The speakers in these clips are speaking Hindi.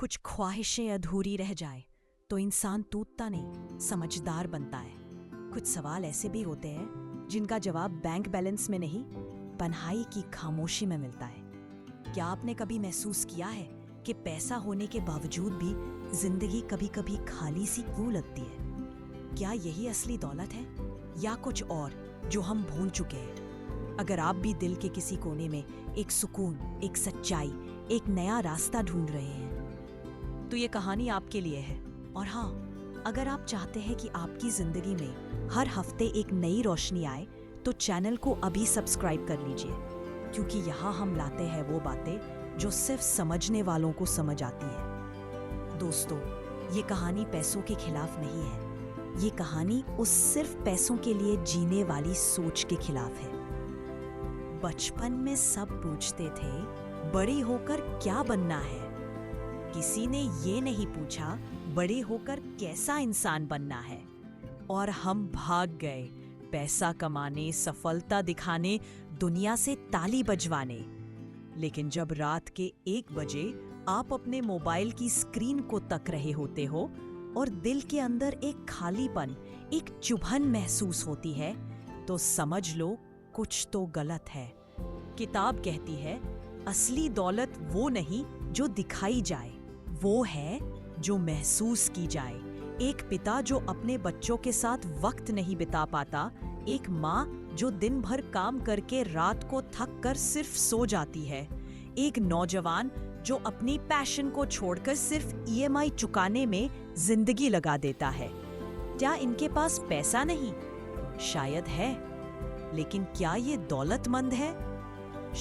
कुछ ख्वाहिशें अधूरी रह जाए तो इंसान टूटता नहीं, समझदार बनता है। कुछ सवाल ऐसे भी होते हैं जिनका जवाब बैंक बैलेंस में नहीं, तन्हाई की खामोशी में मिलता है। क्या आपने कभी महसूस किया है कि पैसा होने के बावजूद भी जिंदगी कभी कभी खाली सी क्यों लगती है? क्या यही असली दौलत है या कुछ और जो हम भूल चुके हैं? अगर आप भी दिल के किसी कोने में एक सुकून, एक सच्चाई, एक नया रास्ता ढूंढ रहे हैं तो ये कहानी आपके लिए है। और हाँ, अगर आप चाहते हैं कि आपकी जिंदगी में हर हफ्ते एक नई रोशनी आए तो चैनल को अभी सब्सक्राइब कर लीजिए, क्योंकि यहाँ हम लाते हैं वो बातें जो सिर्फ समझने वालों को समझ आती है। दोस्तों, ये कहानी पैसों के खिलाफ नहीं है, ये कहानी उस सिर्फ पैसों के लिए जीने वाली सोच के खिलाफ है। बचपन में सब पूछते थे, बड़ी होकर क्या बनना है? किसी ने ये नहीं पूछा, बड़े होकर कैसा इंसान बनना है? और हम भाग गए पैसा कमाने, सफलता दिखाने, दुनिया से ताली बजवाने। लेकिन जब रात के 1 बजे आप अपने मोबाइल की स्क्रीन को तक रहे होते हो और दिल के अंदर एक खालीपन, एक चुभन महसूस होती है, तो समझ लो कुछ तो गलत है। किताब कहती है, असली दौलत वो नहीं जो दिखाई जाए, वो है जो महसूस की जाए। एक पिता जो अपने बच्चों के साथ वक्त नहीं बिता पाता, एक माँ जो दिन भर काम करके रात को थक कर सिर्फ सो जाती है, एक नौजवान जो अपनी पैशन को छोड़कर सिर्फ ईएमआई चुकाने में जिंदगी लगा देता है। क्या इनके पास पैसा नहीं? शायद है, लेकिन क्या ये दौलतमंद है?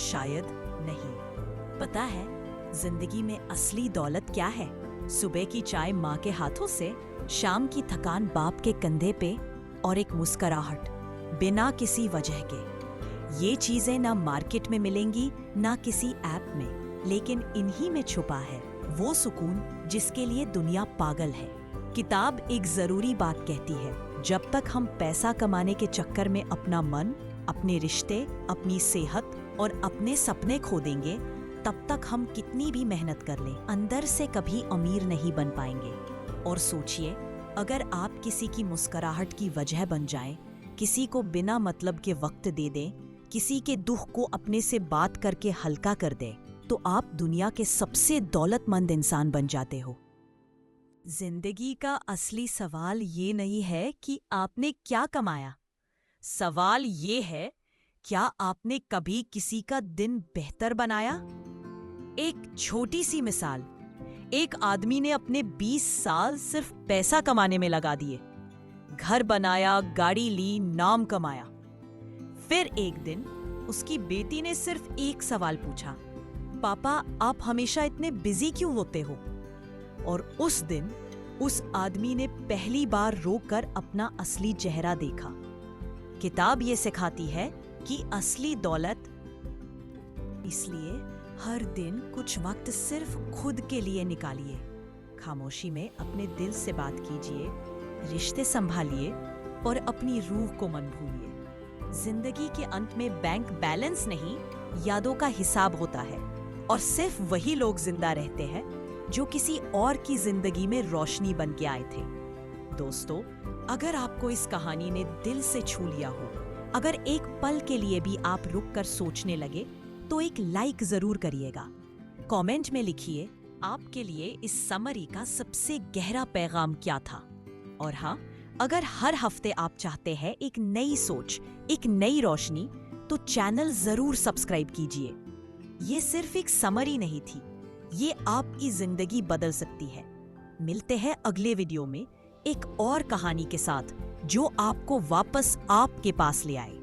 शायद नहीं। पता है जिंदगी में असली दौलत क्या है? सुबह की चाय माँ के हाथों से, शाम की थकान बाप के कंधे पे और एक मुस्कुराहट बिना किसी वजह के। ये चीजें ना मार्केट में मिलेंगी ना किसी ऐप में, लेकिन इन्हीं में छुपा है वो सुकून जिसके लिए दुनिया पागल है। किताब एक जरूरी बात कहती है, जब तक हम पैसा कमाने के चक्कर में अपना मन, अपने रिश्ते, अपनी सेहत और अपने सपने खो देंगे, तब तक हम कितनी भी मेहनत कर लें, अंदर से कभी अमीर नहीं बन पाएंगे। और सोचिए, अगर आप किसी की मुस्कुराहट की वजह बन जाएं, किसी को बिना मतलब के वक्त दे दें, किसी के दुख को अपने से बात करके हल्का कर दें, तो आप दुनिया के सबसे दौलतमंद इंसान बन जाते हो। जिंदगी का असली सवाल ये नहीं है कि आपने क्या कमाया। सवाल ये है, क्या आपने कभी किसी का दिन बेहतर बनाया? एक छोटी सी मिसाल, एक आदमी ने अपने 20 साल सिर्फ पैसा कमाने में लगा दिए। घर बनाया, गाड़ी ली, नाम कमाया। फिर एक दिन उसकी बेटी ने सिर्फ एक सवाल पूछा, पापा आप हमेशा इतने बिजी क्यों होते हो? और उस दिन उस आदमी ने पहली बार रोकर अपना असली चेहरा देखा। किताब ये सिखाती है कि असली दौलत इसलिए हर दिन कुछ वक्त सिर्फ खुद के लिए निकालिए। खामोशी में अपने दिल से बात कीजिए, रिश्ते संभालिए और अपनी रूह को मन भूलिए। जिंदगी के अंत में बैंक बैलेंस नहीं, यादों का हिसाब होता है, और सिर्फ वही लोग जिंदा रहते हैं जो किसी और की जिंदगी में रोशनी बन के आए थे। दोस्तों, अगर आपको इस कहानी ने दिल से छू लिया हो, अगर एक पल के लिए भी आप रुक कर सोचने लगे, तो एक लाइक जरूर करिएगा। कमेंट में लिखिए आपके लिए इस समरी का सबसे गहरा पैगाम क्या था। और हाँ, अगर हर हफ्ते आप चाहते हैं एक नई सोच, एक नई रोशनी, तो चैनल जरूर सब्सक्राइब कीजिए। ये सिर्फ एक समरी नहीं थी, ये आपकी जिंदगी बदल सकती है। मिलते हैं अगले वीडियो में एक और कहानी के साथ जो आपको वापस आपके पास ले आए।